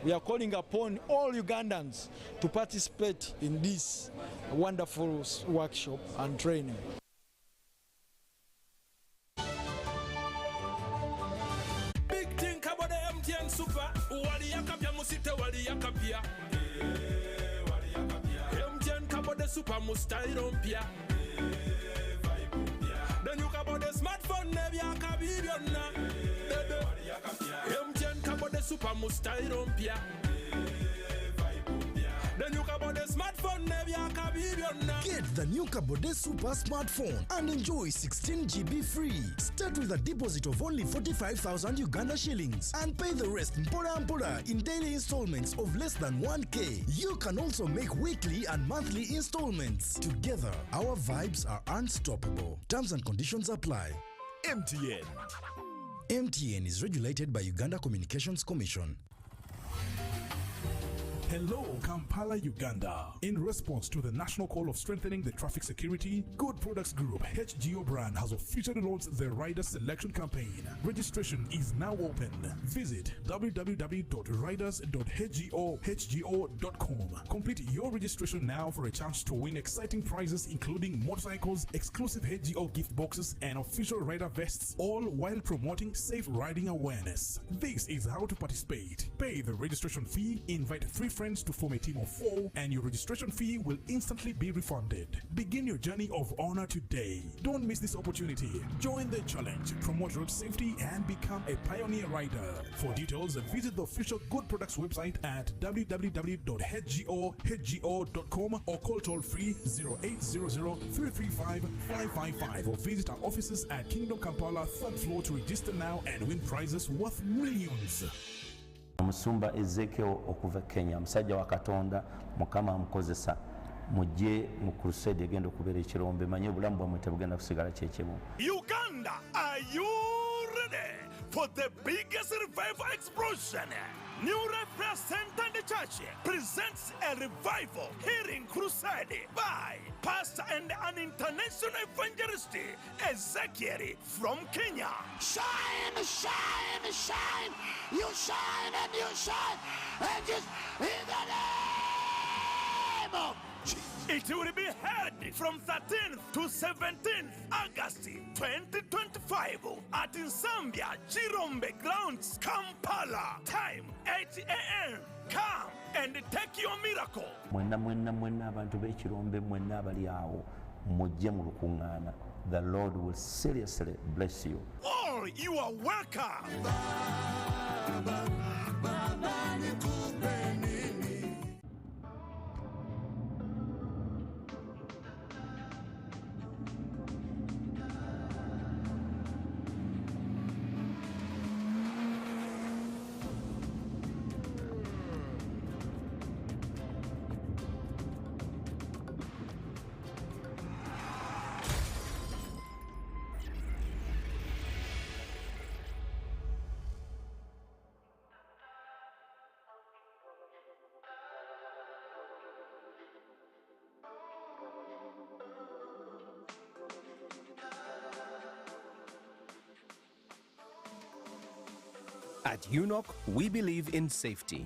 we are calling upon all Ugandans to participate in this wonderful workshop and training. Big thing about the MTN Super, wali yakapia musite wali yakapia. MTN kabode super mustairompia. Then you kabode smartphone nebi akabibiona. MTN kabode super mustairompia. Then you kabode smartphone nebi akabibiona. Get the new Kabode Super smartphone and enjoy 16 GB free. Start with a deposit of only 45,000 Uganda shillings and pay the rest in daily installments of less than 1K. You can also make weekly and monthly installments. Together, our vibes are unstoppable. Terms and conditions apply. MTN. MTN is regulated by Uganda Communications Commission. Hello, Kampala, Uganda. In response to the national call of strengthening the traffic security, Good Products Group HGO brand has officially launched the Rider Selection Campaign. Registration is now open. Visit www.riders.hgo.com. Complete your registration now for a chance to win exciting prizes including motorcycles, exclusive HGO gift boxes, and official rider vests, all while promoting safe riding awareness. This is how to participate. Pay the registration fee, invite 3 friends to form a team of 4 and your registration fee will instantly be refunded. Begin your journey of honor today. Don't miss this opportunity. Join the challenge, promote road safety, and become a pioneer rider. For details, visit the official Good Products website at www.hgo.com or call toll-free 0800-335-555 or visit our offices at Kingdom Kampala 3rd floor to register now and win prizes worth millions. Musumba Ezekiel okuva Kenya, musajja wa Katonda, Mukama amukozesa mujje mu crusade egenda okubeera ekirombe, manye obulamu bwammwe tebugenda kusigala kyekimu. Uganda, are you ready for the biggest revival explosion? New Reference Center in the Church presents a revival healing crusade by pastor and an international evangelist, Ezekiel from Kenya. Shine, shine, shine. You shine and you shine. And just in the name of Jesus. It will be held from 13th to 17th August 2025 at Zambia Chirombe Grounds, Kampala. Time 8 a.m. Come and take your miracle. Mwenna abantu b'ekirombe mwenna abali awo mujje mu lukuŋŋaana. The Lord will seriously bless you. All you are welcome. At UNOC, we believe in safety.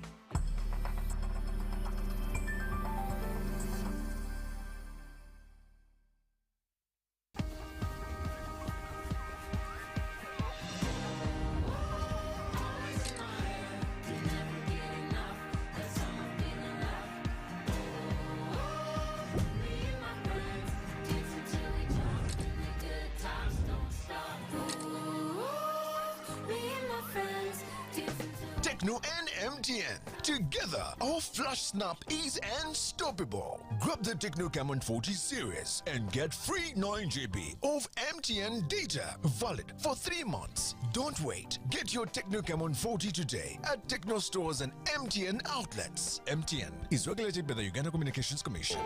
Techno and MTN. Together, our flash snap is unstoppable. Grab the Techno Camon 40 series and get free 9 GB of MTN data valid for 3 months. Don't wait. Get your Techno Camon 40 today at Techno stores and MTN outlets. MTN is regulated by the Uganda Communications Commission.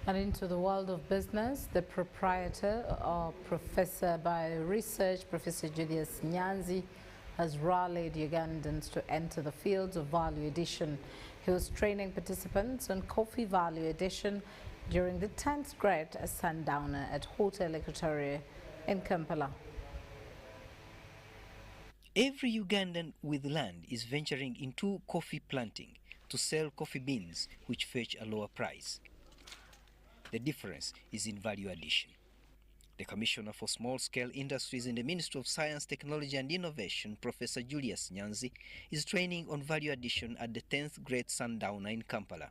And into the world of business, the proprietor or Professor by Research, Professor Julius Nyanzi, has rallied Ugandans to enter the fields of value addition. He was training participants on coffee value addition during the 10th grade at Sandowner at Hotel Equatoria in Kampala. Every Ugandan with land is venturing into coffee planting to sell coffee beans which fetch a lower price. The difference is in value addition. The Commissioner for Small-Scale Industries in the Ministry of Science, Technology and Innovation, Professor Julius Nyanzi, is training on value addition at the 10th grade Sundowner in Kampala.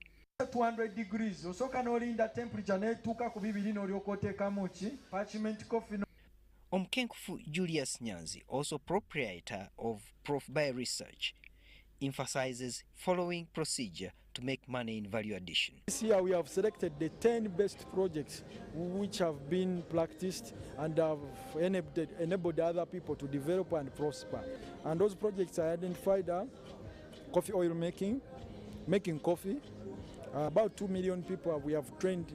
200 degrees osoka nolinda temperature netuuka ku 2 n'olyoka oteekamu ki parchment coffee. Omkenkufu Julius Nyanzi, also proprietor of Prof by Research, emphasizes following procedure to make money in value addition. This year we have selected the 10 best projects which have been practiced and have enabled other people to develop and prosper. And those projects I identified are coffee oil making coffee. About 2 million people we have trained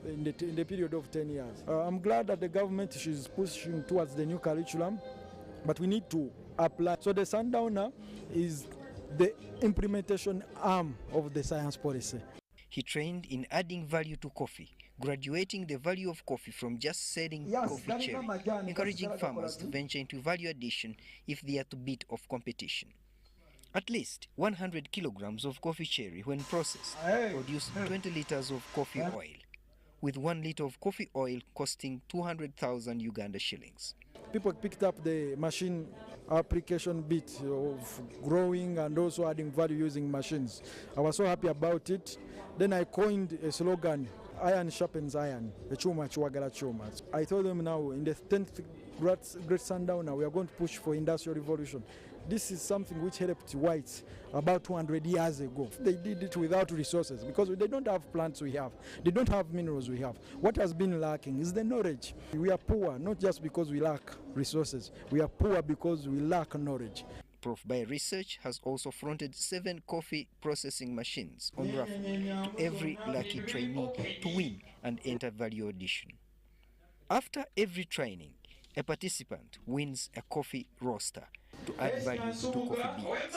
in the period of 10 years. I'm glad that the government is pushing towards the new curriculum, but we need to apply. So the Sundowner is the implementation arm of the science policy. He trained in adding value to coffee, graduating the value of coffee from just selling coffee cherry, encouraging farmers to venture into value addition if they are to beat off competition. At least 100 kilograms of coffee cherry, when processed, produce 20 liters of coffee oil, with 1 liter of coffee oil costing 200,000 Uganda shillings. People picked up the machine application bit of growing and also adding value using machines. I was so happy about it. Then I coined a slogan, iron sharpens iron, chuma chiwagala chuma. I told them now in the 10th Great Sandowner we are going to push for industrial revolution. This is something which helped whites about 200 years ago. They did it without resources because they don't have plants we have. They don't have minerals we have. What has been lacking is the knowledge. We are poor, not just because we lack resources. We are poor because we lack knowledge. Prof Bay Research has also fronted 7 coffee processing machines on raffle to every lucky trainee to win and enter value audition. After every training, a participant wins a coffee roaster to add value to coffee beans.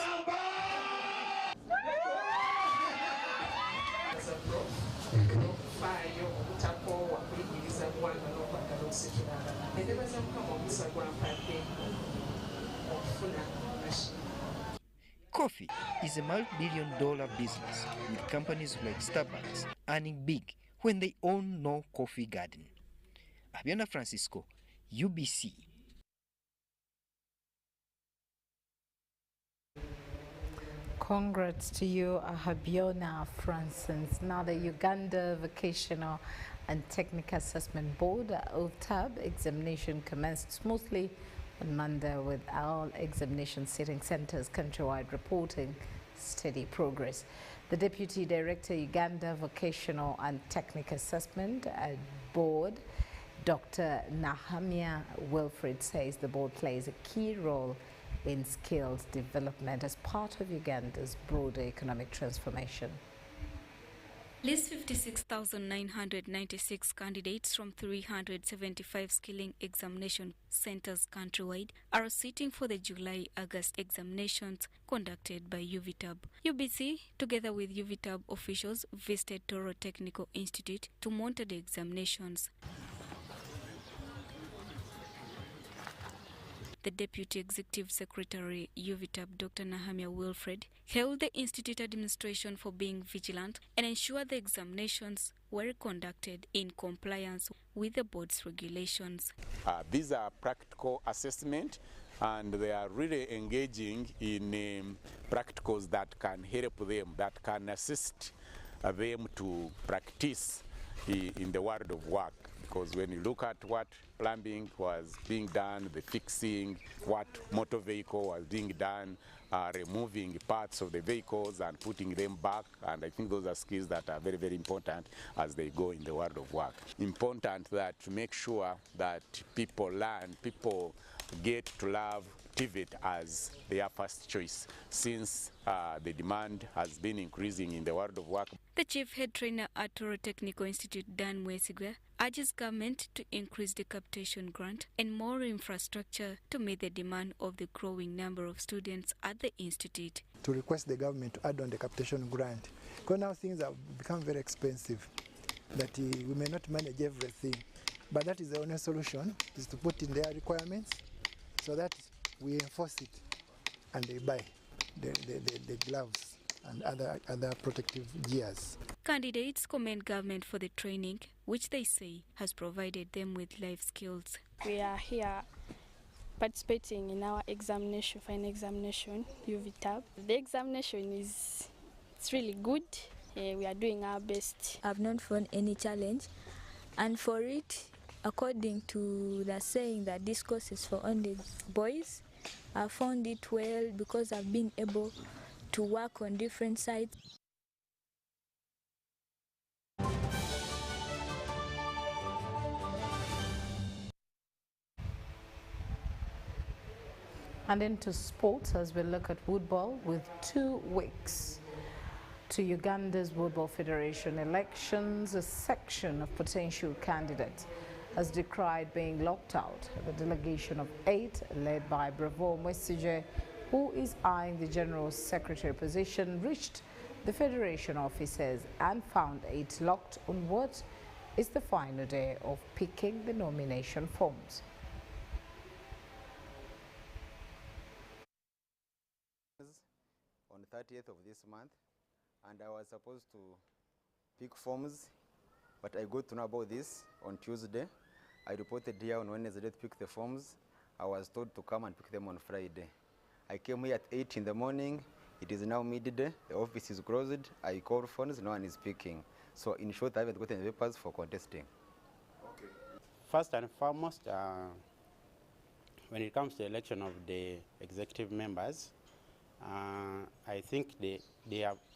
Coffee is a multi-billion-dollar business with companies like Starbucks earning big when they own no coffee garden. Abiona Francisco, UBC. Congrats to you, Abiona Francis. Now the Uganda Vocational and Technical Assessment Board, OTAB, examination commenced smoothly on Monday with all examination sitting centers countrywide reporting steady progress. The Deputy Director, Uganda Vocational and Technical Assessment Board, Dr. Nahamia Wilfred, says the board plays a key role in skills development as part of Uganda's broader economic transformation. At least 56,996 candidates from 375 skilling examination centers countrywide are sitting for the July-August examinations conducted by UVTAB. UBC, together with UVTAB officials, visited Toro Technical Institute to monitor the examinations. The Deputy Executive Secretary, UVTAB, Dr. Nahamia Wilfred, hailed the Institute administration for being vigilant and ensure the examinations were conducted in compliance with the board's regulations. These are practical assessment and they are really engaging in practicals that can help them, that can assist them to practice in the world of work. Because when you look at what plumbing was being done, the fixing, what motor vehicle was being done, removing parts of the vehicles and putting them back, and I think those are skills that are very, very important as they go in the world of work. Important that to make sure that people learn, people get to love TVET as their first choice, since the demand has been increasing in the world of work. The chief head trainer at Toro Technical Institute, Dan Mwesigwe, urges government to increase the capitation grant and more infrastructure to meet the demand of the growing number of students at the institute. To request the government to add on the capitation grant, because now things have become very expensive, that we may not manage everything, but that is the only solution, is to put in their requirements so that we enforce it and they buy the gloves and other protective gears. Candidates commend government for the training, which they say has provided them with life skills. We are here participating in our examination, final examination, UVTAB. The examination it's really good. We are doing our best. I've not found any challenge, and for it, according to the saying that this course is for only boys, I found it well because I've been able to work on different sites. And into sports as we look at football, with 2 weeks to Uganda's Football Federation elections, a section of potential candidates has decried being locked out. The delegation of 8, led by Bravo Mwesigwe, who is eyeing the General Secretary position, reached the Federation offices and found 8 locked on what is the final day of picking the nomination forms. on 30th of this month, and I was supposed to pick forms, but I got to know about this on Tuesday. I reported here on Wednesday to pick the forms. I was told to come and pick them on Friday. I came here at 8 in the morning. It is now midday. The office is closed. I called phones. No one is picking. So in short, I haven't gotten the papers for contesting. Okay. First and foremost, when it comes to election of the executive members, I think they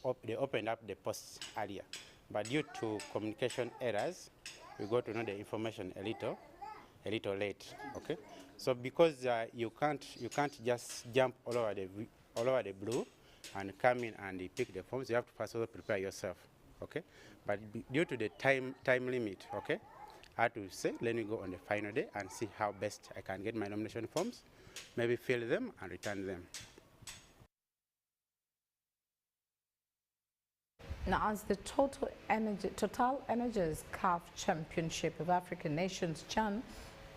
opened up the posts earlier, but due to communication errors, we got to know the information a little late. Okay, so because you can't just jump all over the blue and come in and pick the forms, you have to first of all prepare yourself. Okay, but due to the time limit, okay, I had to say, let me go on the final day and see how best I can get my nomination forms, maybe fill them and return them. Now, as the Total Energies CAF Championship of African Nations CHAN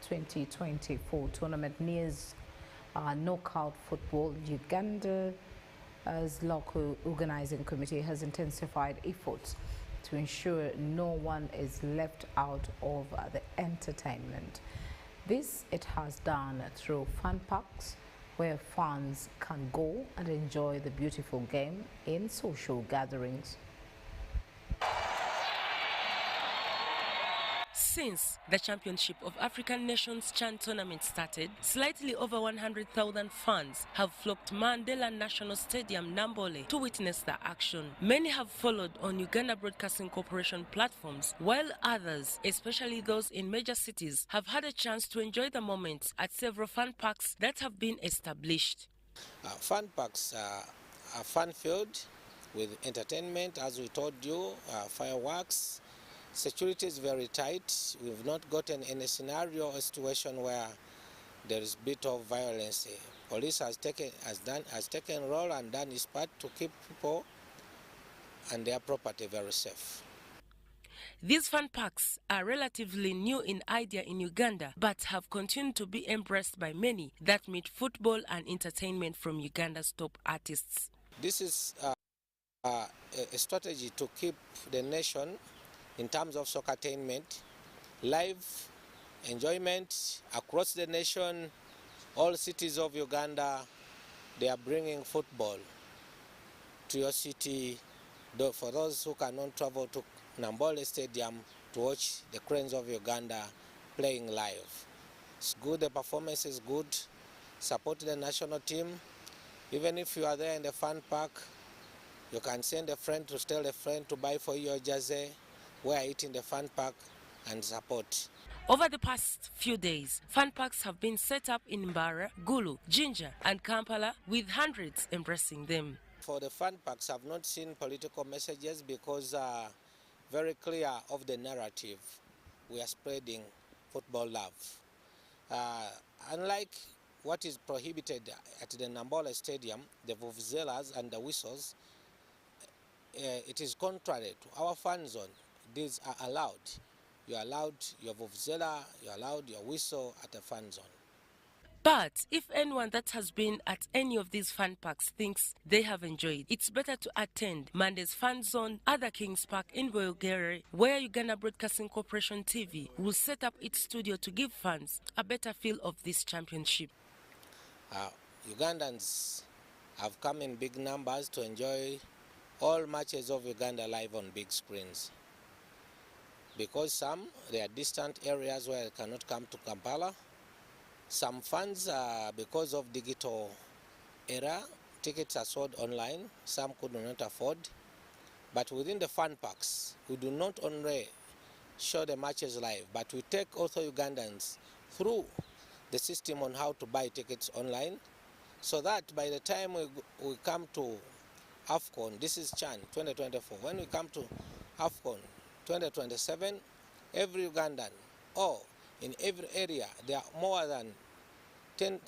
2024 tournament nears knockout football, Uganda's local organizing committee has intensified efforts to ensure no one is left out of the entertainment. This it has done through fun parks, where fans can go and enjoy the beautiful game in social gatherings. Since the Championship of African Nations CHAN tournament started, slightly over 100,000 fans have flocked Mandela National Stadium, Nambole, to witness the action. Many have followed on Uganda Broadcasting Corporation platforms, while others, especially those in major cities, have had a chance to enjoy the moment at several fun parks that have been established. Fun parks are fun-filled with entertainment, as we told you, fireworks. Security is very tight. We've not gotten any scenario or situation where there is a bit of violence. Police has taken role and done its part to keep people and their property very safe. These fun parks are relatively new in idea in Uganda, but have continued to be embraced by many that meet football and entertainment from Uganda's top artists. This is a strategy to keep the nation in terms of soccer attainment, live enjoyment across the nation. All cities of Uganda, they are bringing football to your city. For those who cannot travel to Nambole Stadium to watch the Cranes of Uganda playing live. It's good, the performance is good. Support the national team. Even if you are there in the fun park, you can send a friend to tell a friend to buy for you your jersey, wear it in the fun park and support. Over the past few days, fun parks have been set up in Mbara, Gulu, Jinja and Kampala, with hundreds embracing them. For the fun parks, I've not seen political messages because very clear of the narrative. We are spreading football love. Unlike what is prohibited at the Nambole Stadium, the vuvuzelas and the whistles, it is contrary to our fan zone. These are allowed. You're allowed your vuvuzela, you're allowed your whistle at a fan zone. But if anyone that has been at any of these fun parks thinks they have enjoyed, it's better to attend Monday's Fan Zone at the Kings Park in Bulgaria, where Uganda Broadcasting Corporation TV will set up its studio to give fans a better feel of this championship. Ugandans have come in big numbers to enjoy all matches of Uganda live on big screens. Because they are distant areas where they cannot come to Kampala. Some fans, because of digital era, tickets are sold online. Some could not afford. But within the fun parks, we do not only show the matches live, but we take also Ugandans through the system on how to buy tickets online, so that by the time we come to AFCON, this is CHAN 2024, when we come to AFCON 2027, every Ugandan, or in every area, there are more than 10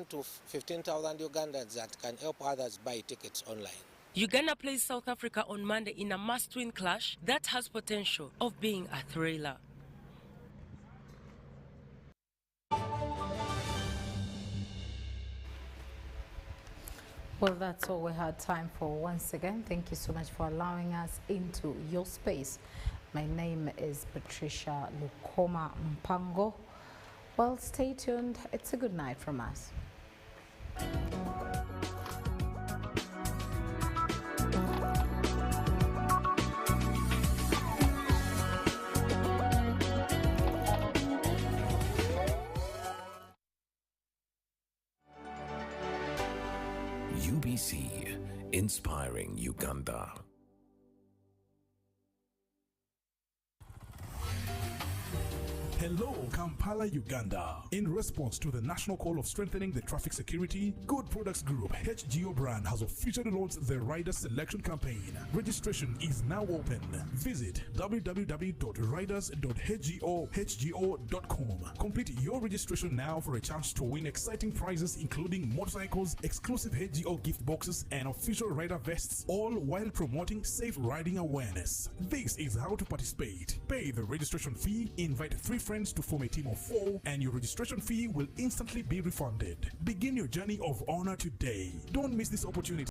to 15,000 Ugandans that can help others buy tickets online. Uganda plays South Africa on Monday in a must-win clash that has potential of being a thriller. Well, that's all we had time for once again. Thank you so much for allowing us into your space. My name is Patricia Lukoma Mpango. Well, stay tuned. It's a good night from us. UBC, inspiring Uganda. Hello, Kampala, Uganda. In response to the national call of strengthening the traffic security, Good Products Group HGO brand has officially launched the Rider Selection Campaign. Registration is now open. Visit www.riders.hgo.com. Complete your registration now for a chance to win exciting prizes including motorcycles, exclusive HGO gift boxes, and official rider vests, all while promoting safe riding awareness. This is how to participate. Pay the registration fee, invite 3 friends to form a team of 4, and your registration fee will instantly be refunded. Begin your journey of honor today. Don't miss this opportunity.